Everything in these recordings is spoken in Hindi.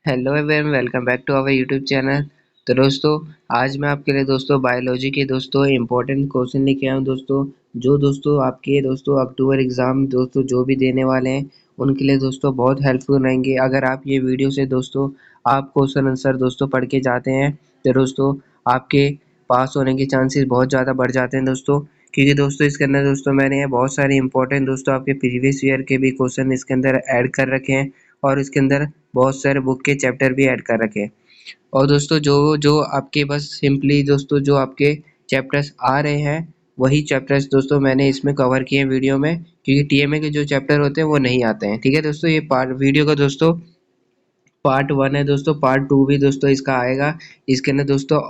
Hello everyone, welcome back to our YouTube channel. तो दोस्तों, आज मैं आपके लिए दोस्तों बायोलॉजी के दोस्तों इम्पोर्टेंट क्वेश्चन लेके आया हूँ दोस्तों। जो दोस्तों आपके दोस्तों अक्टूबर एग्ज़ाम दोस्तों जो भी देने वाले हैं उनके लिए दोस्तों बहुत हेल्पफुल रहेंगे। अगर आप ये वीडियो से दोस्तों आप क्वेश्चन आंसर दोस्तों पढ़ के जाते हैं तो दोस्तों आपके पास होने के चांसेस बहुत ज़्यादा बढ़ जाते हैं दोस्तों। क्योंकि दोस्तों इसके अंदर दोस्तों मैंने बहुत सारे इंपॉर्टेंट दोस्तों आपके प्रीवियस ईयर के भी क्वेश्चन इसके अंदर ऐड कर रखे हैं और इसके अंदर बहुत सारे बुक के चैप्टर भी ऐड कर रखे हैं। और दोस्तों जो जो आपके बस सिंपली दोस्तों जो आपके चैप्टर्स आ रहे हैं वही चैप्टर्स दोस्तों मैंने इसमें कवर किए हैं वीडियो में, क्योंकि टीएमए के जो चैप्टर होते हैं वो नहीं आते हैं। ठीक है दोस्तों, ये पार्ट वीडियो का दोस्तों पार्ट 1 है दोस्तों। पार्ट 2 भी दोस्तों इसका आएगा। इसके अंदर दोस्तों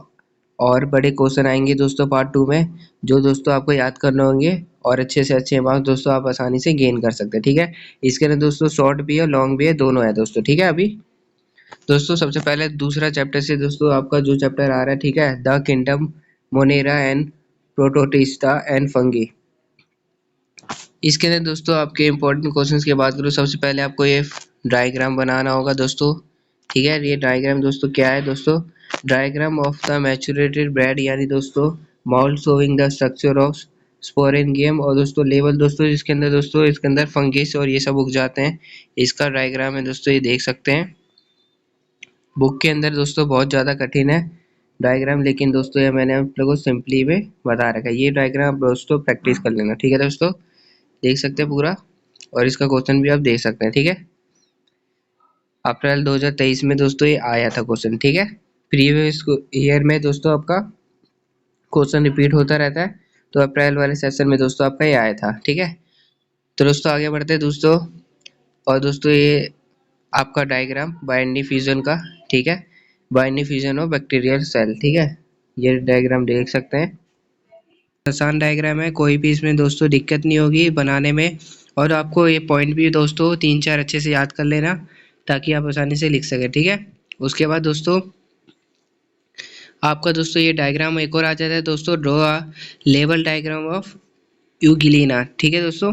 और बड़े क्वेश्चन आएंगे दोस्तों पार्ट 2 में, जो दोस्तों आपको याद करने होंगे और अच्छे से अच्छे मार्क्स दोस्तों आप आसानी से गेन कर सकते हैं। ठीक है, इसके अंदर दोस्तों शॉर्ट भी है लॉन्ग भी है, दोनों है दोस्तों। ठीक है, अभी दोस्तों सबसे पहले दूसरा चैप्टर से दोस्तों आपका जो चैप्टर आ रहा है, ठीक है, the kingdom Monera and Protista and fungi. इसके अंदर दोस्तों आपके इंपॉर्टेंट क्वेश्चंस की बात करूँ, सबसे पहले आपको ये डायग्राम बनाना होगा दोस्तों। ठीक है, ये डायग्राम दोस्तों क्या है दोस्तों, diagram of the matured bread, यानी दोस्तों mould showing the structure of sporangium. और दोस्तों लेवल दोस्तों इसके अंदर दोस्तों इसके अंदर फंगिस और ये सब उग जाते हैं, इसका डायग्राम है दोस्तों, ये देख सकते हैं। बुक के अंदर दोस्तों बहुत ज़्यादा कठिन है डायग्राम, लेकिन दोस्तों ये मैंने आप लोगों को सिंपली में बता रखा है। ये डायग्राम आप दोस्तों प्रैक्टिस कर लेना। ठीक है दोस्तों, देख सकते हैं पूरा, और इसका क्वेश्चन भी आप देख सकते हैं। ठीक है, अप्रैल 2023 में दोस्तों ये आया था क्वेश्चन। ठीक है, प्रीवियस ईयर में दोस्तों आपका क्वेश्चन रिपीट होता रहता है, तो अप्रैल वाले सेशन में दोस्तों आपका ये आया था। ठीक है, तो दोस्तों आगे बढ़ते हैं दोस्तों। और दोस्तों ये आपका डायग्राम बाइंडिंग फ्यूजन का, ठीक है, binding fusion of bacterial cell. ठीक है, ये डायग्राम देख सकते हैं, आसान डायग्राम है, कोई भी इसमें दोस्तों दिक्कत नहीं होगी बनाने में। और आपको ये पॉइंट भी दोस्तों 3-4 अच्छे से याद कर लेना ताकि आप आसानी से लिख सकें। ठीक है, उसके बाद दोस्तों आपका दोस्तों ये डायग्राम एक और आ जाता है दोस्तों, draw a level diagram of Euglena. ठीक है दोस्तों,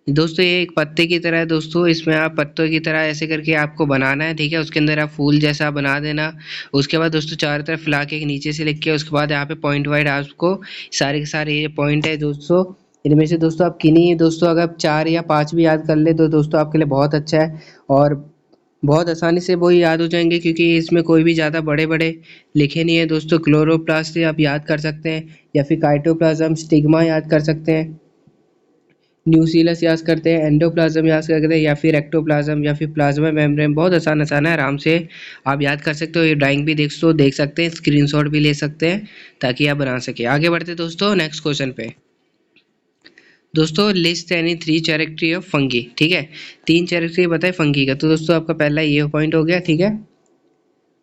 दोस्तों ये एक पत्ते की तरह है दोस्तों, इसमें आप पत्तों की तरह ऐसे करके आपको बनाना है। ठीक है, उसके अंदर आप फूल जैसा बना देना। उसके बाद दोस्तों चारों तरफ फैला के नीचे से लिख के उसके बाद यहाँ पे पॉइंट वाइड आपको सारे के सारे ये पॉइंट है दोस्तों, इनमें से दोस्तों आप किन्हीं दोस्तों अगर 4 या 5 भी याद कर ले तो दोस्तों आपके लिए बहुत अच्छा है, और बहुत आसानी से वो याद हो जाएंगे, क्योंकि इसमें कोई भी ज़्यादा बड़े बड़े लिखे नहीं है दोस्तों। क्लोरोप्लास्ट आप याद कर सकते हैं, या फिर काइटोप्लाज्म, स्टिग्मा याद कर सकते हैं, न्यूक्लियस याद करते हैं, एंडोप्लाज्म याद करते हैं, या फिर एक्टोप्लाज्म, या फिर प्लाज्मा मेम्ब्रेन। बहुत आसान आसान है, आराम से आप याद कर सकते हो। ये ड्राइंग भी देख सकते हैं, स्क्रीनशॉट भी ले सकते हैं ताकि आप बना सके। आगे बढ़ते दोस्तों नेक्स्ट क्वेश्चन पे। दोस्तों लिस्ट एनी 3 कैरेक्टरी ऑफ फंगी। ठीक है, 3 कैरेक्टरी बताए फंगी का। तो दोस्तों आपका पहला ये पॉइंट हो गया। ठीक है,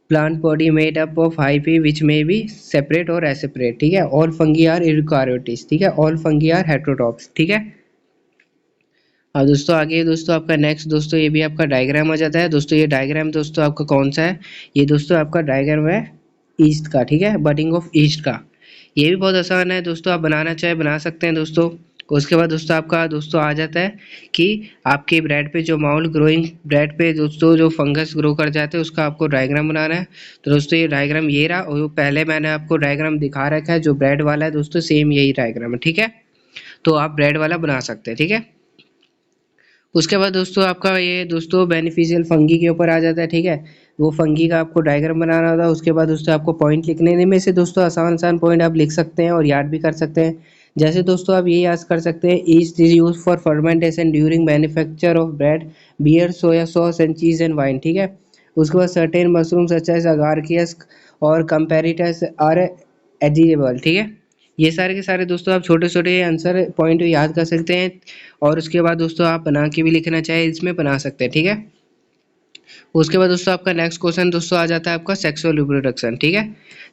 plant body made up of hyphae which may be separate और एसेपरेट। ठीक है, ऑल फंगी आर यूकारियोट्स। ठीक है, ऑल फंगी आर हेटेरोट्रॉप्स। ठीक है, और दोस्तों आगे दोस्तों आपका नेक्स्ट दोस्तों ये भी आपका डायग्राम आ जाता है दोस्तों। ये डायग्राम दोस्तों आपका कौन सा है, ये दोस्तों आपका डायग्राम है ईस्ट का। ठीक है, बडिंग ऑफ ईस्ट का। ये भी बहुत आसान है दोस्तों, आप बनाना चाहे बना सकते हैं दोस्तों। उसके बाद दोस्तों आपका दोस्तों आ जाता है कि आपके ब्रेड पे जो माउल ग्रोइंग ब्रेड पे दोस्तों जो फंगस ग्रो कर जाते हैं उसका आपको डायग्राम बनाना है। तो दोस्तों ये डायग्राम ये रहा, और पहले मैंने आपको डायग्राम दिखा रखा है जो ब्रेड वाला है दोस्तों, सेम यही डायग्राम है। ठीक है, तो आप ब्रेड वाला बना सकते हैं। ठीक है, उसके बाद दोस्तों आपका ये दोस्तों बेनिफिशियल फंगी के ऊपर आ जाता है। ठीक है, वो फंगी का आपको डायग्राम बनाना होता है। उसके बाद दोस्तों आपको पॉइंट लिखने में से दोस्तों आसान आसान पॉइंट आप लिख सकते हैं और याद भी कर सकते हैं। जैसे दोस्तों आप ये याद कर सकते हैं, yeast is use for fermentation during manufacture of bread, beer, soya sauce and cheese and wine. ठीक है, उसके बाद certain mushroom such as Agaricus और कंपेरिटस आर एजिबल। ठीक है, ये सारे के सारे दोस्तों आप छोटे छोटे आंसर पॉइंट याद कर सकते हैं, और उसके बाद दोस्तों आप बना के भी लिखना चाहे इसमें बना सकते हैं। ठीक है, उसके बाद दोस्तों आपका नेक्स्ट क्वेश्चन दोस्तों आ जाता है आपका सेक्सुअल रिप्रोडक्शन। ठीक है,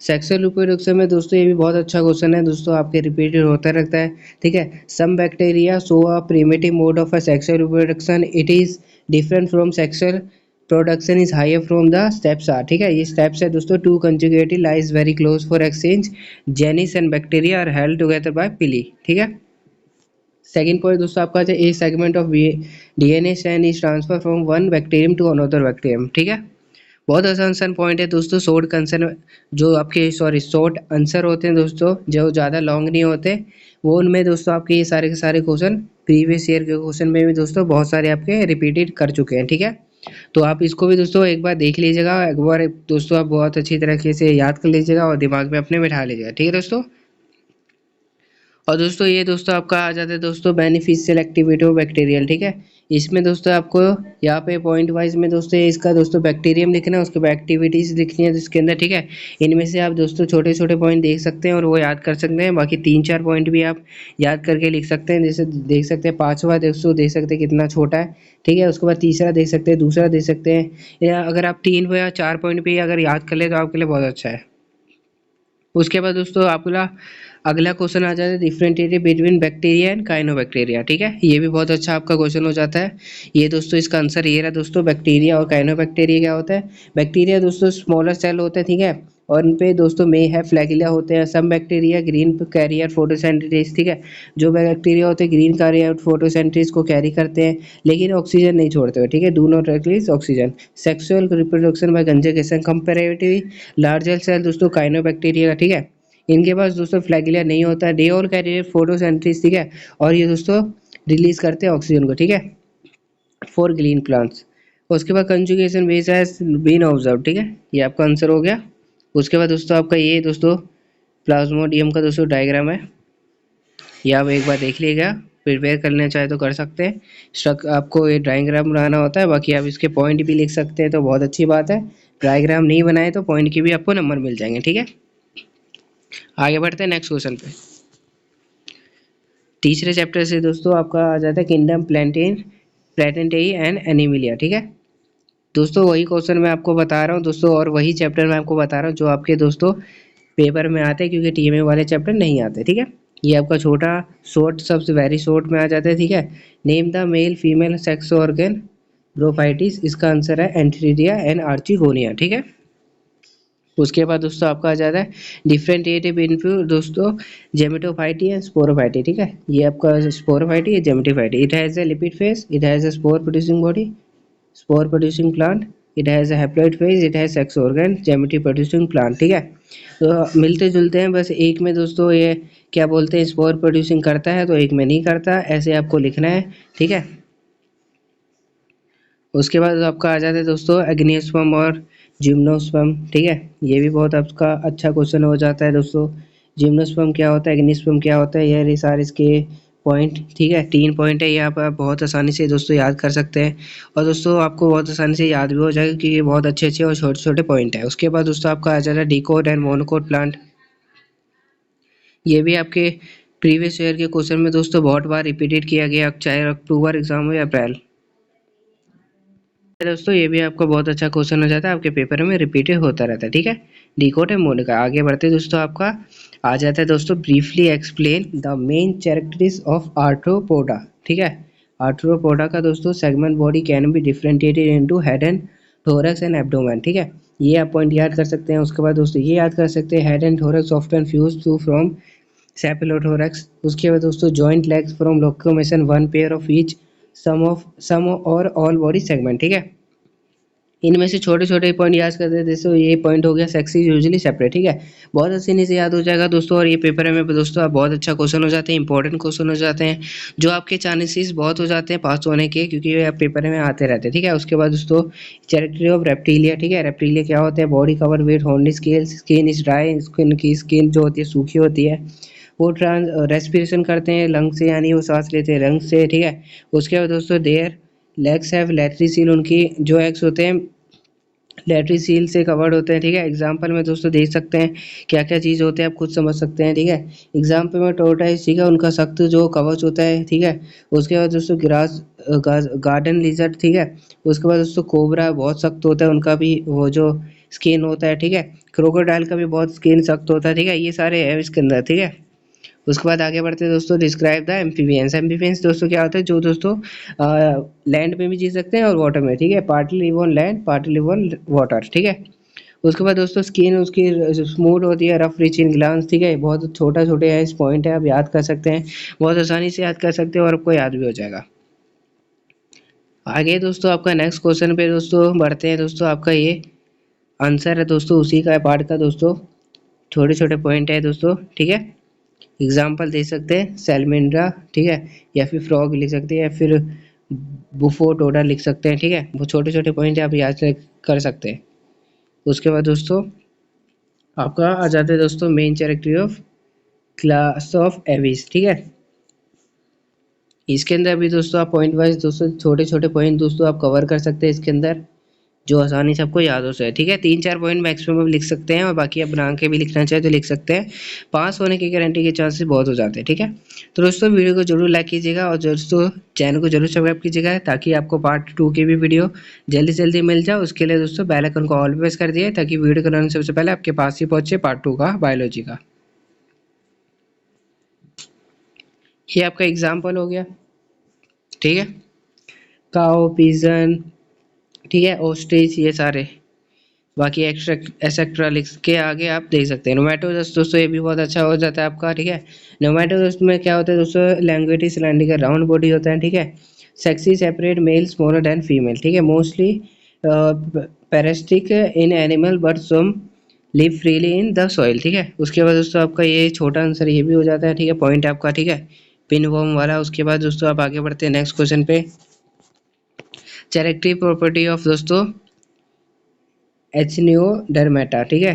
सेक्सुअल रिप्रोडक्शन में दोस्तों ये भी बहुत अच्छा क्वेश्चन है दोस्तों, आपके रिपीटेड होता रहता है। ठीक है, some bacteria show a primitive mode of a sexual reproduction, it is different from sexual production is higher from the steps are. ठीक है, ये स्टेप्स है दोस्तों, two conjugative lies very close for exchange, genes and bacteria are held together by pili. ठीक है, सेकंड पॉइंट दोस्तों आपका है a segment of DNA strand is transfer from one bacterium to another bacterium. ठीक है, बहुत आसान सा पॉइंट है दोस्तों। शॉर्ट आंसर जो आपके शॉर्ट आंसर होते हैं दोस्तों, जो ज़्यादा लॉन्ग नहीं होते, वो उनमें दोस्तों आपके ये सारे के सारे क्वेश्चन प्रीवियस ईयर के क्वेश्चन में भी दोस्तों बहुत सारे आपके रिपीटेड कर चुके हैं, ठीक है। तो आप इसको भी दोस्तों एक बार देख लीजिएगा, एक बार दोस्तों आप बहुत अच्छी तरीके से याद कर लीजिएगा और दिमाग में अपने बिठा लीजिएगा, ठीक है दोस्तों। और दोस्तों ये दोस्तों आपका आ जाता है दोस्तों बेनिफिशियल एक्टिविटी ऑफ बैक्टीरियल, ठीक है। इसमें दोस्तों आपको यहाँ पे पॉइंट वाइज में दोस्तों इसका दोस्तों बैक्टीरियम लिखना है, उसके बाद एक्टिविटीज लिखनी है इसके अंदर, ठीक है। इनमें से आप दोस्तों छोटे छोटे पॉइंट देख सकते हैं और वो याद कर सकते हैं, बाकी 3-4 पॉइंट भी आप याद करके लिख सकते हैं। जैसे देख सकते हैं पांचवा दोस्तों देख सकते हैं कितना छोटा है, ठीक है। उसके बाद तीसरा देख सकते हैं, दूसरा देख सकते हैं, या अगर आप 3 या 4 पॉइंट भी अगर याद कर ले तो आपके लिए बहुत अच्छा है। उसके बाद दोस्तों आपका अगला क्वेश्चन आ जाता है डिफरेंशिएट बिटवीन बैक्टीरिया एंड काइनोबैक्टीरिया, ठीक है। ये भी बहुत अच्छा आपका क्वेश्चन हो जाता है। ये दोस्तों इसका आंसर ये रहा दोस्तों, बैक्टीरिया और काइनोबैक्टीरिया क्या होता है। बैक्टीरिया दोस्तों स्मॉलर सेल होते हैं, ठीक है, और इन पे दोस्तों में है फ्लैगिला होते हैं। सब बैक्टीरिया ग्रीन कैरियर फोटोसिंथेसिस, ठीक है। जो बैक्टीरिया होते हैं ग्रीन कैरियर फोटोसिंथेसिस को कैरी करते हैं, लेकिन ऑक्सीजन नहीं छोड़ते हुए, ठीक है, do not release oxygen. Sexual reproduction by conjugation comparatively larger cell दोस्तों काइनोबैक्टीरिया का, ठीक है। इनके पास दोस्तों फ्लैगिला नहीं होता, डे और कैरियर फोटोसिंथेसिस, ठीक है, और ये दोस्तों रिलीज करते हैं ऑक्सीजन को, ठीक है, फॉर ग्रीन प्लांट्स। उसके बाद conjugation base has been observe, ठीक है, ये आपका आंसर हो गया। उसके बाद दोस्तों आपका ये दोस्तों प्लाज्मोडियम का दोस्तों डायग्राम है, ये आप एक बार देख लीजिएगा, प्रिपेयर करना चाहे तो कर सकते हैं। स्ट्रक आपको ये डायग्राम बनाना होता है, बाकी आप इसके पॉइंट भी लिख सकते हैं तो बहुत अच्छी बात है। डायग्राम नहीं बनाए तो पॉइंट की भी आपको नंबर मिल जाएंगे, ठीक है। आगे बढ़ते हैं नेक्स्ट क्वेश्चन पे। तीसरे चैप्टर से दोस्तों आपका आ जाता है किंगडम प्लैंटेन प्लैटेंटेई एंड एनिमिलिया, ठीक है। दोस्तों वही क्वेश्चन मैं आपको बता रहा हूँ दोस्तों, और वही चैप्टर मैं आपको बता रहा हूँ जो आपके दोस्तों पेपर में आते हैं, क्योंकि टीएमए वाले चैप्टर नहीं आते, ठीक है। ये आपका छोटा शॉर्ट सबसे वेरी शॉर्ट में आ जाता है, ठीक है। Name the male female sex organ bryophytes, इसका आंसर है एंथीरिया एंड आर्चिगोनिया, ठीक है। उसके बाद दोस्तों आपका आ जाता है डिफरेंटिएटिव इनफ्यू दोस्तों जेमेटोफाइटी एंड स्पोरोफाइटी, ठीक है। ये आपका स्पोरोफाइटी है gametophyte. It has a lipid phase, it has a spore producing body, spore producing plant, it has a haploid phase, it has sex organ, gamete producing plant, ठीक है। तो मिलते जुलते हैं, बस एक में दोस्तों ये क्या बोलते हैं स्पोर प्रोड्यूसिंग करता है तो एक में नहीं करता, ऐसे आपको लिखना है, ठीक है। उसके बाद आपका आ जाता है दोस्तों एग्नियोस्पर्म और जिम्नोस्पर्म, ठीक है। ये भी बहुत आपका अच्छा क्वेश्चन हो जाता है दोस्तों। जिम्नोस्पर्म क्या होता है, एग्नियोस्पर्म क्या होता है, ये सारे इसके पॉइंट, ठीक है, 3 पॉइंट है, ये आप बहुत आसानी से दोस्तों याद कर सकते हैं। और दोस्तों आपको बहुत आसानी से याद भी हो जाएगा क्योंकि ये बहुत अच्छे अच्छे और छोटे छोटे पॉइंट है। उसके बाद दोस्तों आपका आ जाता है डिकोट एंड मोनोकोट प्लांट। ये भी आपके प्रीवियस ईयर के क्वेश्चन में दोस्तों बहुत बार रिपीटेड किया गया, चाहे अक्टूबर एग्जाम हो या अप्रैल। दोस्तों ये भी आपका बहुत अच्छा क्वेश्चन हो जाता है, आपके पेपर में रिपीटेड होता रहता है, ठीक है। Decode and Monica. आगे बढ़ते हैं दोस्तों, आपका आ जाता है दोस्तों briefly explain the main characteristics of Arthropoda, ठीक है। आर्थ्रोपोडा का दोस्तों segment body can be differentiated into head and thorax and abdomen, ठीक है। ये आप पॉइंट याद कर सकते हैं। उसके बाद दोस्तों ये याद कर सकते हैं head and thorax often fuse to from cephalothorax. उसके बाद दोस्तों joint legs from locomotion one pair of each some और ऑल बॉडी सेगमेंट, ठीक है। इनमें से छोटे छोटे पॉइंट याद करते हैं, जैसे ये पॉइंट हो गया सेक्स इज यूजुअली सेपरेट, ठीक है। बहुत आसानी से याद हो जाएगा दोस्तों, और ये पेपर में दोस्तों आप बहुत अच्छा क्वेश्चन हो जाते हैं, इंपॉर्टेंट क्वेश्चन हो जाते हैं, जो आपके चांसेस बहुत हो जाते हैं पास होने के, क्योंकि ये पेपर में आते रहते हैं, ठीक है। उसके बाद दोस्तों चैरिटी ऑफ रेप्टीलिया, ठीक है। रेप्टीलिया क्या होता है, body cover with होर्नी scales, skin is dry, skin की स्किन जो होती है सूखी होती है। वो रेस्पिरेशन करते हैं लंग से, यानी वो सांस लेते हैं लंग से, ठीक है। उसके बाद दोस्तों देयर लेग्स हैव लैट्रिसील, उनकी जो एग्स होते हैं लैटरी सील से कवर्ड होते हैं, ठीक है। एग्जाम्पल में दोस्तों देख सकते हैं क्या क्या चीज़ होते हैं, आप खुद समझ सकते हैं, ठीक है। एग्जाम्पल में टोर्टाइस, ठीक है, उनका सख्त जो कवच होता है, ठीक है। उसके बाद दोस्तों ग्रास गार्डन लिजर्ड, ठीक है। उसके बाद दोस्तों कोबरा बहुत सख्त होता है, उनका भी वो जो स्किन होता है, ठीक है। क्रोकोडाइल का भी बहुत स्किन सख्त होता है, ठीक है। ये सारे है इसके अंदर, ठीक है। उसके बाद आगे बढ़ते हैं दोस्तों डिस्क्राइब द एम्फीबियंस। एम्फीबियंस दोस्तों क्या होता है, जो दोस्तों लैंड में भी जी सकते हैं और वाटर में, ठीक है। Partly live on land, partly live on water, ठीक है। उसके बाद दोस्तों स्किन उसकी स्मूथ होती है, रफ रिच इन ग्लांस, ठीक है। बहुत छोटा छोटे है इस पॉइंट है, आप याद कर सकते हैं, बहुत आसानी से याद कर सकते हैं और आपको याद भी हो जाएगा। आगे दोस्तों आपका नेक्स्ट क्वेश्चन पे दोस्तों बढ़ते हैं दोस्तों, आपका ये आंसर है दोस्तों उसी का पार्ट का दोस्तों, छोटे छोटे पॉइंट है दोस्तों, ठीक है। एग्जाम्पल दे सकते हैं सैलमेंड्रा, ठीक है, या फिर फ्रॉग लिख सकते हैं, या फिर बुफोटोडा लिख सकते हैं, ठीक है। वो छोटे छोटे पॉइंट आप याद कर सकते हैं। उसके बाद दोस्तों आपका आ जाता है दोस्तों main character of class of Aves, ठीक है। इसके अंदर भी दोस्तों आप पॉइंट वाइज दोस्तों छोटे छोटे पॉइंट दोस्तों आप कवर कर सकते हैं इसके अंदर, जो आसानी से आपको याद हो सके, ठीक है। 3-4 पॉइंट मैक्सिमम लिख सकते हैं और बाकी आप बना के भी लिखना चाहे तो लिख सकते हैं। पास होने की गारंटी के चांसेस बहुत हो जाते हैं, ठीक है। तो दोस्तों वीडियो को जरूर लाइक कीजिएगा और दोस्तों चैनल को जरूर सब्सक्राइब कीजिएगा, ताकि आपको पार्ट 2 की भी वीडियो जल्दी से जल्दी मिल जाए। उसके लिए दोस्तों बेल आइकन को ऑल पे प्रेस कर दिए, ताकि वीडियो बनाने से सबसे पहले आपके पास ही पहुंचे पार्ट 2 का बायोलॉजी का। ये आपका एग्जाम्पल हो गया, ठीक है। काओ, पिजन, ठीक है, ऑस्ट्रिच, ये सारे बाकी एक्स्ट्रा एक्सेट्रा लिख के आगे आप देख सकते हैं। नोमैटोडस दोस्तों ये भी बहुत अच्छा हो जाता है आपका, ठीक है। नोमैटोडस में क्या होता है दोस्तों, लैंग्वेटिस सिलेंडर राउंड बॉडी होता है, ठीक है। Sexes separate male smaller than female, ठीक है। Mostly parasitic in animal but some live freely in the soil, ठीक है। उसके बाद दोस्तों आपका ये छोटा आंसर ये भी हो जाता है, ठीक है, पॉइंट आपका, ठीक है, पिन वॉर्म वाला। उसके बाद दोस्तों आप आगे बढ़ते हैं नेक्स्ट क्वेश्चन पे। कैरेक्टरिस्टिक प्रॉपर्टी ऑफ दोस्तों एचनियोडर्मेटा, ठीक है।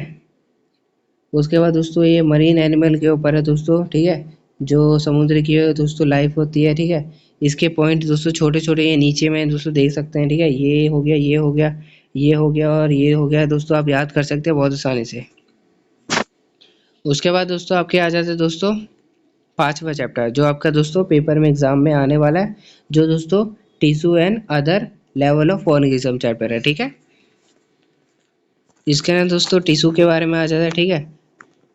उसके बाद दोस्तों ये मरीन एनिमल के ऊपर है दोस्तों, ठीक है, जो समुद्र की दोस्तों लाइफ होती है, ठीक है। इसके पॉइंट दोस्तों छोटे छोटे ये नीचे में दोस्तों देख सकते हैं, ठीक है। ये हो गया, ये हो गया, ये हो गया और ये हो गया दोस्तों, आप याद कर सकते हैं बहुत आसानी से। उसके बाद दोस्तों आपके आ जाते हैं दोस्तों 5वां चैप्टर, जो आपका दोस्तों पेपर में एग्जाम में आने वाला है, जो दोस्तों tissue and other level of organism chapter है, ठीक है। इसके अंदर दोस्तों टिश्यू के बारे में आ जाता है, ठीक है।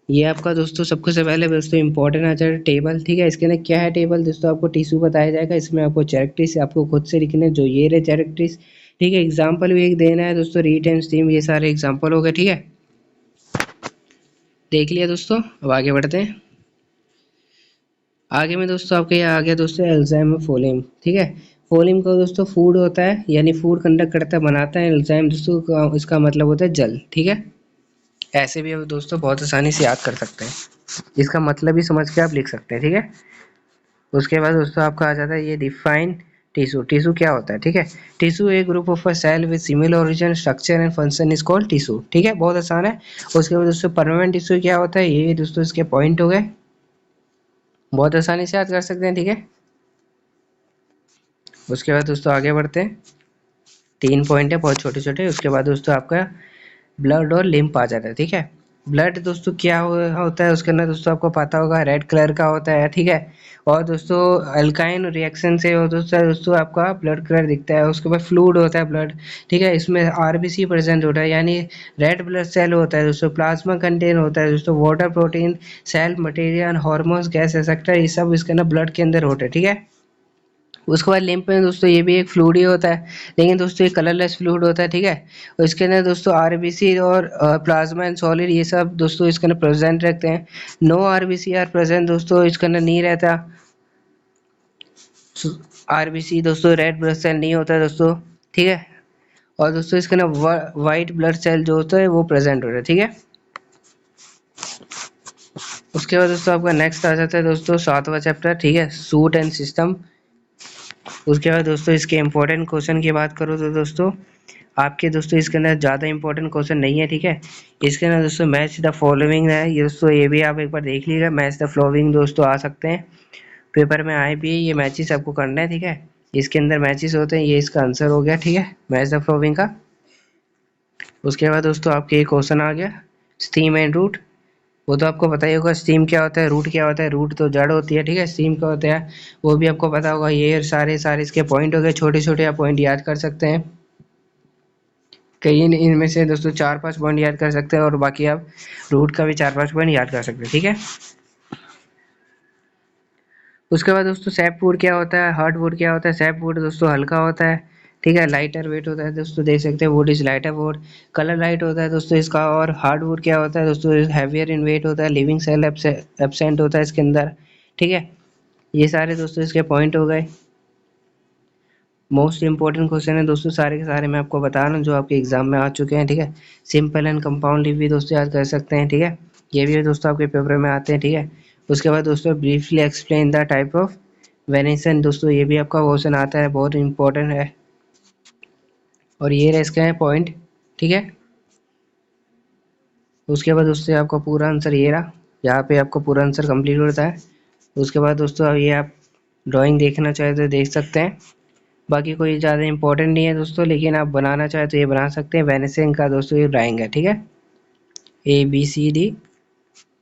ये आपका दोस्तों सबसे पहले दोस्तों इंपॉर्टेंट आ जाता है टेबल, ठीक है। इसके अंदर क्या है टेबल दोस्तों, आपको टिश्यू बताया जाएगा, इसमें आपको कैरेक्टरिस आपको खुद से लिखने हैं, जो ये रहे कैरेक्टरिस, ठीक है। एग्जाम्पल भी एक देना है दोस्तों, रीट एंड स्टीम, ये सारे एग्जाम्पल हो गए, ठीक है। देख लिया दोस्तों, अब आगे बढ़ते हैं। आगे में दोस्तों आपके यहाँ आ गया दोस्तों एल्जाइम फोलिम, ठीक है। फोलिम का दोस्तों फूड होता है, यानी फूड कंडक्ट करता है, बनाता है। एल्जाइम दोस्तों इसका मतलब होता है जल, ठीक है। ऐसे भी आप दोस्तों बहुत आसानी से याद कर सकते हैं, इसका मतलब ही समझ के आप लिख सकते हैं, ठीक है। उसके बाद दोस्तों आपका आ जाता है ये डिफाइन टिश्यू। टिश्यू क्या होता है, ठीक है। Tissue a group of a cell with similar origin structure and function is called tissue, ठीक है, बहुत आसान है। उसके बाद दोस्तों परमानेंट टिश्यू क्या होता है, ये दोस्तों इसके पॉइंट हो गए, बहुत आसानी से याद कर सकते हैं, ठीक है। उसके बाद दोस्तों आगे बढ़ते हैं, 3 पॉइंट है बहुत छोटे छोटे। उसके बाद दोस्तों आपका ब्लड और लिम्फ आ जाता है, ठीक है। ब्लड दोस्तों क्या होता है, उसके अंदर दोस्तों आपको पता होगा रेड कलर का होता है, ठीक है। और दोस्तों अल्काइन रिएक्शन से हो दोस्तों आपका ब्लड कलर दिखता है। उसके बाद फ्लूइड होता है ब्लड, ठीक है, इसमें आरबीसी प्रेजेंट होता है, यानी रेड ब्लड सेल होता है दोस्तों। प्लाज्मा कंटेन होता है दोस्तों, water, protein, cell material, hormones, gas etcetera, ये सब इसके अंदर ब्लड के अंदर होते हैं, ठीक है। उसके बाद लिम्फ में दोस्तों ये भी एक फ्लूइड ही होता है, लेकिन दोस्तों ये कलरलेस फ्लूइड होता है, ठीक है। और इसके अंदर दोस्तों आरबीसी और प्लाज्मा एंड सॉलिड ये सब दोस्तों इसके अंदर प्रेजेंट रहते हैं। नो आरबीसी आर प्रेजेंट दोस्तों इसके अंदर नहीं रहता। आरबीसी दोस्तों रेड ब्लड सेल नहीं होता है दोस्तों, ठीक है। और दोस्तों इसके अंदर वाइट ब्लड सेल जो होता है वो प्रेजेंट होता है, ठीक है। उसके बाद दोस्तों आपका नेक्स्ट आ जाता है दोस्तों 7वां चैप्टर, ठीक है, सूट एंड सिस्टम। उसके बाद दोस्तों इसके इम्पोर्टेंट क्वेश्चन की बात करो तो दोस्तों आपके दोस्तों इसके अंदर ज़्यादा इंपॉर्टेंट क्वेश्चन नहीं है, ठीक है। इसके अंदर दोस्तों मैच द फॉलोइंग है, ये दोस्तों ये भी आप एक बार देख लीजिएगा। मैच द फॉलोइंग दोस्तों आ सकते हैं, पेपर में आए भी, ये मैचेस आपको करना है, ठीक है। इसके अंदर मैचेस होते हैं, ये इसका आंसर हो गया, ठीक है, मैच द फॉलोइंग का। उसके बाद दोस्तों आपके एक क्वेश्चन आ गया स्टीम एंड रूट। वो तो आपको पता ही होगा स्टीम क्या होता है, रूट क्या होता है। रूट तो जड़ होती है, ठीक है, स्टीम क्या होता है वो भी आपको पता होगा। ये सारे सारे इसके पॉइंट हो गए, छोटे छोटे आप पॉइंट याद कर सकते हैं। कई इनमें से दोस्तों 4-5 पॉइंट याद कर सकते हैं, और बाकी आप रूट का भी 4-5 पॉइंट याद कर सकते हैं, ठीक है। उसके बाद दोस्तों सैप वुड क्या होता है, हार्ड वुड क्या होता है। सैप वुड दोस्तों हल्का होता है, ठीक है, लाइटर वेट होता है दोस्तों, देख सकते हैं would is lighter would, colour light होता है दोस्तों इसका। और हार्ड वुड क्या होता है दोस्तों, हैवियर इन वेट होता है, लिविंग सेल एब्सेंट होता है इसके अंदर, ठीक है। ये सारे दोस्तों इसके पॉइंट हो गए। मोस्ट इंपॉर्टेंट क्वेश्चन है दोस्तों, सारे के सारे मैं आपको बता रहा हूँ जो आपके एग्जाम में आ चुके हैं, ठीक है। सिंपल एंड कंपाउंड लिव भी दोस्तों याद कर सकते हैं, ठीक है। ये भी दोस्तों आपके पेपर में आते हैं, ठीक है। उसके बाद दोस्तों briefly explain the type of venation, दोस्तों ये भी आपका क्वेश्चन आता है, बहुत इंपॉर्टेंट है। और ये रहे इसका है पॉइंट, ठीक है। उसके बाद दोस्तों आपका पूरा आंसर ये रहा, यहाँ पे आपका पूरा आंसर कंप्लीट होता है। उसके बाद दोस्तों अब ये आप ड्राइंग देखना चाहे तो देख सकते हैं, बाकी कोई ज़्यादा इंपॉर्टेंट नहीं है दोस्तों, लेकिन आप बनाना चाहे तो ये बना सकते हैं। वेनिसिंग का दोस्तों ये ड्राइंग है, ठीक है। ABCD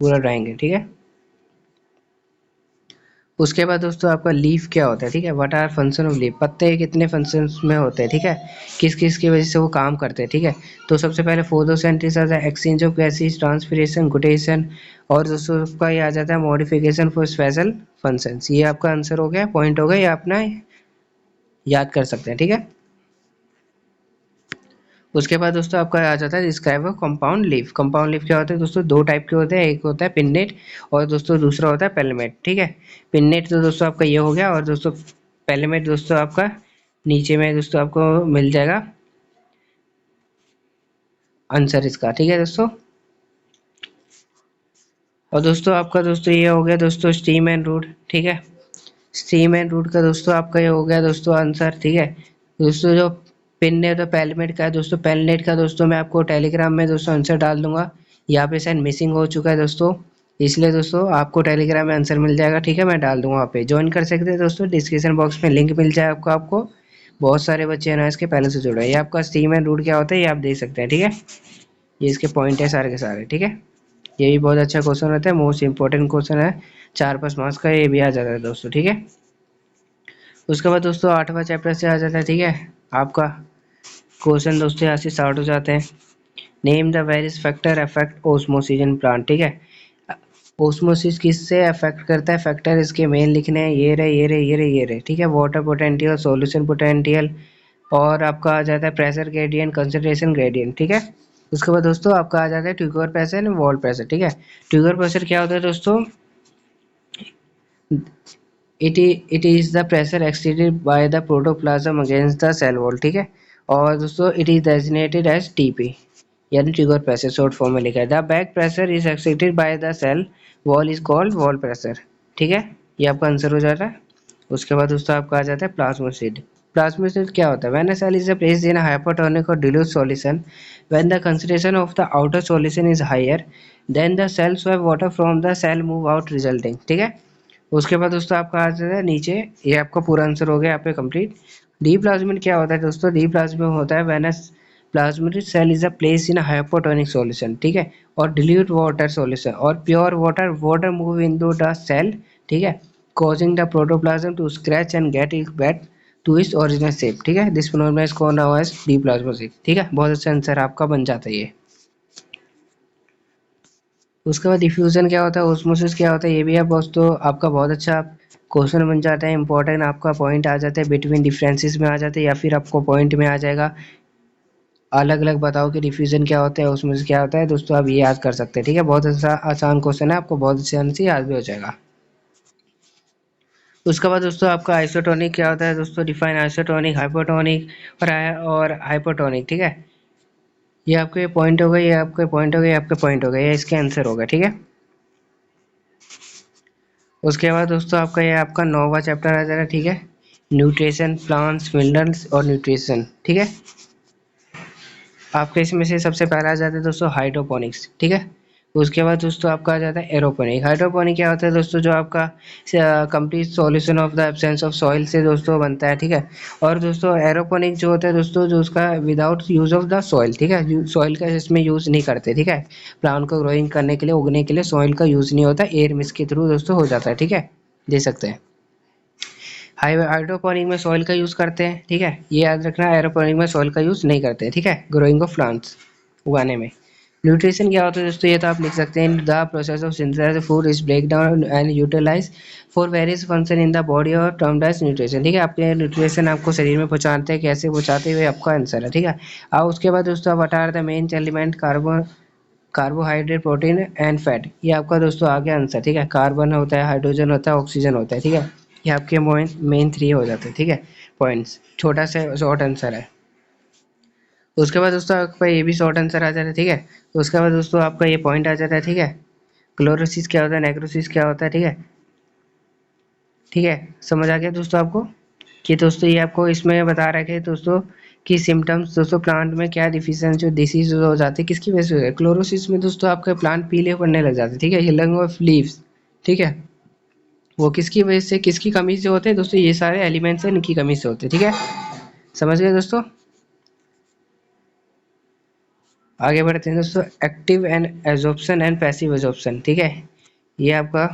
पूरा ड्राइंग है, ठीक है। उसके बाद दोस्तों आपका लीफ क्या होता है, ठीक है। What are function of leaf, पत्ते कितने फंक्शंस में होते हैं, ठीक है। किस किस की वजह से वो काम करते हैं, ठीक है। तो सबसे पहले फोटोसिंथेसिस है, एक्सचेंज ऑफ गैसेस, ट्रांसपिरेशन, गुटेशन, और दोस्तों आपका ये आ जाता है मॉडिफिकेशन फॉर स्पेशल फंक्शंस। ये आपका आंसर हो गया, पॉइंट हो गया, ये अपना याद कर सकते हैं, ठीक है। उसके बाद दोस्तों आपका आ जाता है describe compound leaf. Compound leaf क्या होता है दोस्तों, दो टाइप के होते हैं, एक होता है पिन्नेट और दोस्तों दूसरा होता है पेलमेट, ठीक है। पिन्नेट तो दोस्तों आपका ये हो गया, और दोस्तों पेलमेट दोस्तों आपका नीचे में दोस्तों आपको मिल जाएगा आंसर इसका, ठीक है दोस्तों। और दोस्तों आपका दोस्तों ये हो गया दोस्तों स्टीम एंड रूट, ठीक है। स्टीम एंड रूट का दोस्तों आपका ये हो गया दोस्तों आंसर, ठीक है। दोस्तों जो पिन्नेट और पेलमेट का है दोस्तों, पेलनेट का दोस्तों मैं आपको टेलीग्राम में दोस्तों आंसर डाल दूंगा। यहाँ पे शायद मिसिंग हो चुका है दोस्तों, इसलिए दोस्तों आपको टेलीग्राम में आंसर मिल जाएगा, ठीक है। मैं डाल दूंगा, वहाँ पे ज्वाइन कर सकते हैं दोस्तों, डिस्क्रिप्शन बॉक्स में लिंक मिल जाए आपको। बहुत सारे बच्चे हैं ना इसके पहले से जुड़े हैं। ये आपका स्टीम एंड रूट क्या होता है ये आप देख सकते हैं, ठीक है। ये इसके पॉइंट है सारे के सारे, ठीक है। ये भी बहुत अच्छा क्वेश्चन रहता है, मोस्ट इंपॉर्टेंट क्वेश्चन है, 4-5 मार्क्स का ये भी आ जाता है दोस्तों, ठीक है। उसके बाद दोस्तों 8वां चैप्टर से आ जाता है, ठीक है। आपका क्वेश्चन दोस्तों यहाँ से स्टार्ट हो जाते हैं। Name the various factor affect osmosis in plant, ठीक है। ओस्मोसिस किससे अफेक्ट करता है, फैक्टर इसके मेन लिखने हैं, ये रहे ये रहे ये रहे ये रहे, ठीक है। वाटर पोटेंशियल, सॉल्यूशन पोटेंशियल, और आपका आ जाता है प्रेशर ग्रेडियंट, कंसंट्रेशन ग्रेडियंट, ठीक है। उसके बाद दोस्तों आपका आ जाता है ट्यूगर प्रेशर, वॉल प्रेशर, ठीक है। ट्यूगर प्रेशर क्या होता है दोस्तों, it is the pressure exerted by the protoplasm against the cell wall, ठीक है। और दोस्तों it is designated as TP, यानी ट्रिगर प्रेशर शॉर्ट फॉर्म में लिखा है। The back pressure is exerted by the cell wall is called wall pressure, ठीक है। ये आपका आंसर हो जाता है। उसके बाद दोस्तों आपका आ जाता है प्लाज्मोसिड। प्लाज्मोसिड क्या होता है, when a cell is placed in a hypotonic और dilute solution, when the concentration of the outer solution is higher than the cell sap water from the cell move out resulting, ठीक है। उसके बाद दोस्तों आपका आ जाता है नीचे, ये आपका पूरा आंसर हो गया यहाँ पे कंप्लीट। डी प्लाज्मिड क्या होता है दोस्तों, डी प्लाज्मिड होता है when a plasmid cell is a place in hypotonic solution, ठीक है, और डिल्यूट वाटर सॉल्यूशन और pure water water move into the cell, ठीक है, causing the protoplasm to scratch and get it back to its original shape, ठीक है। This phenomenon is called now as diplasmosis, ठीक है। बहुत अच्छा आंसर आपका बन जाता है ये। उसके बाद डिफ्यूजन क्या होता है, ओस्मोसिस क्या होता है, ये भी है दोस्तों आपका बहुत अच्छा क्वेश्चन बन जाता है, इंपॉर्टेंट आपका पॉइंट आ जाता है, बिटवीन डिफरेंसेस में आ जाते हैं, या फिर आपको पॉइंट में आ जाएगा अलग अलग बताओ कि डिफ्यूजन क्या होता है, ओस्मोसिस क्या होता है दोस्तों, आप ये याद कर सकते हैं, ठीक है। बहुत अच्छा आसान क्वेश्चन है, आपको बहुत आसान से याद भी हो जाएगा। उसके बाद दोस्तों आपका आइसोटोनिक क्या होता है दोस्तों, डिफाइन आइसोटोनिक, हाइपोटोनिक और हाइपोटोनिक, ठीक है। ये आपके पॉइंट हो गए, ये आपके पॉइंट हो गए, ये आपके पॉइंट हो गए, ये इसके आंसर होगा, ठीक है। उसके बाद दोस्तों आपका ये आपका 9वां चैप्टर आ जाएगा, ठीक है। न्यूट्रिशन, प्लांट्स, मिनरल्स और न्यूट्रिशन, ठीक है। आपके इसमें से सबसे पहला आ जाता है दोस्तों हाइड्रोपोनिक्स, ठीक है। उसके बाद दोस्तों आपका आ जाता है एरोपोनिक। हाइड्रोपोनिक क्या होता है दोस्तों, जो आपका complete solution of the absence of soil से दोस्तों बनता है, ठीक है। और दोस्तों एरोपोनिक जो होता है दोस्तों, जो उसका without use of the soil, ठीक है, सॉइल का इसमें यूज नहीं करते, ठीक है। प्लांट को ग्रोइंग करने के लिए, उगने के लिए सॉइल का यूज नहीं होता, एयर मिस्ट के थ्रू दोस्तों हो जाता है, ठीक है, दे सकते हैं। हाइड्रोपोनिक में सॉइल का यूज करते हैं, ठीक है, ये याद रखना, एरोपोनिक में सॉइल का यूज नहीं करते, ठीक है, ग्रोइंग ऑफ प्लांट्स उगाने में। न्यूट्रिशन क्या होता है दोस्तों, ये तो आप लिख सकते हैं, the process of synthesize food is break down and utilize for various function in the body और टर्म्ड एज न्यूट्रिशन, ठीक है। आपके न्यूट्रिशन आपको शरीर में पहुंचाते हैं, कैसे पहुंचाते हुए आपका आंसर है, ठीक है। और उसके बाद दोस्तों what are the main element, carbohydrate, protein and fat, ये आपका दोस्तों आ गया आंसर, ठीक है। कार्बन होता है, हाइड्रोजन होता है, ऑक्सीजन होता है, ठीक है। ये आपके मेन 3 हो जाते हैं, ठीक है, पॉइंट्स। छोटा सा शॉर्ट आंसर है। उसके बाद दोस्तों आपका ये भी शॉर्ट आंसर आ जाता है, ठीक है। उसके बाद दोस्तों आपका ये पॉइंट आ जाता है, ठीक है। क्लोरोसिस क्या होता है, नेक्रोसिस क्या होता है, ठीक है। ठीक है, समझ आ गया दोस्तों आपको कि दोस्तों ये आपको इसमें बता रखा है दोस्तों कि सिम्टम्स दोस्तों प्लांट में क्या डिफिशियंसी डिसीज हो जाती है, किसकी वजह से हो है। क्लोरोसिस में दोस्तों आपका प्लांट पीले पड़ने लग जाते हैं, ठीक है, हिलिंग ऑफ लीव्स, ठीक है। वो किसकी वजह से, किसकी कमी से होते हैं दोस्तों, ये सारे एलिमेंट्स हैं, इनकी कमी से होते हैं, ठीक है। समझ गए दोस्तों। आगे बढ़ते हैं दोस्तों, active and absorption and passive absorption, ठीक है। ये आपका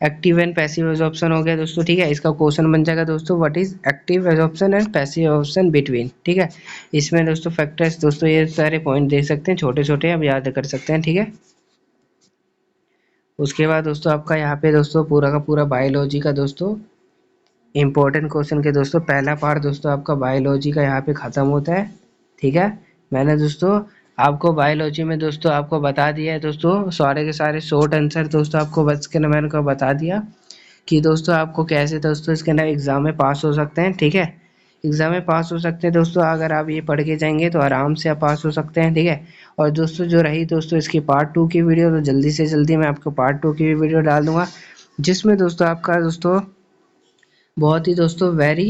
एक्टिव एंड पैसिव एब्जॉर्प्शन हो गया दोस्तों, ठीक है। इसका क्वेश्चन बन जाएगा दोस्तों, what is active absorption and passive absorption between, ठीक है। इसमें दोस्तों फैक्टर्स दोस्तों ये सारे पॉइंट दे सकते हैं, छोटे छोटे आप याद कर सकते हैं, ठीक है। उसके बाद दोस्तों आपका यहाँ पे दोस्तों पूरा का पूरा बायोलॉजी का दोस्तों इंपॉर्टेंट क्वेश्चन के दोस्तों पहला पार्ट दोस्तों आपका बायोलॉजी का यहाँ पे ख़त्म होता है, ठीक है। मैंने दोस्तों आपको बायोलॉजी में दोस्तों आपको बता दिया है दोस्तों सारे के सारे शॉर्ट आंसर दोस्तों आपको बच के मैंने को बता दिया कि दोस्तों आपको कैसे दोस्तों इसके अंदर एग्ज़ाम में पास हो सकते हैं, ठीक है। एग्ज़ाम में पास हो सकते हैं दोस्तों, अगर आप ये पढ़ के जाएंगे तो आराम से आप पास हो सकते हैं, ठीक है। और दोस्तों जो रही दोस्तों इसकी पार्ट 2 की वीडियो, तो जल्दी से जल्दी मैं आपको पार्ट 2 की भी वीडियो डाल दूंगा, जिसमें दोस्तों आपका दोस्तों बहुत ही दोस्तों वेरी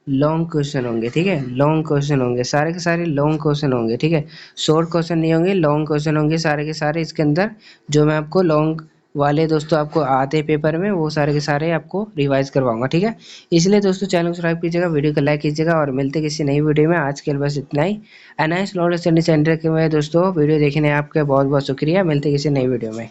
लॉन्ग क्वेश्चन होंगे, ठीक है। लॉन्ग क्वेश्चन होंगे, सारे के सारे लॉन्ग क्वेश्चन होंगे, ठीक है। शॉर्ट क्वेश्चन नहीं होंगे, लॉन्ग क्वेश्चन होंगे सारे के सारे इसके अंदर। जो मैं आपको लॉन्ग वाले दोस्तों आपको आते हैं पेपर में, वो सारे के सारे आपको रिवाइज करवाऊंगा, ठीक है। इसलिए दोस्तों चैनल को सब्सक्राइब कीजिएगा, वीडियो को लाइक कीजिएगा, और मिलते किसी नई वीडियो में। आज के लिए बस इतना ही। एनआईएस नॉलेज स्टडी सेंटर के में दोस्तों वीडियो देखने आपका बहुत बहुत शुक्रिया। मिलते किसी नई वीडियो में।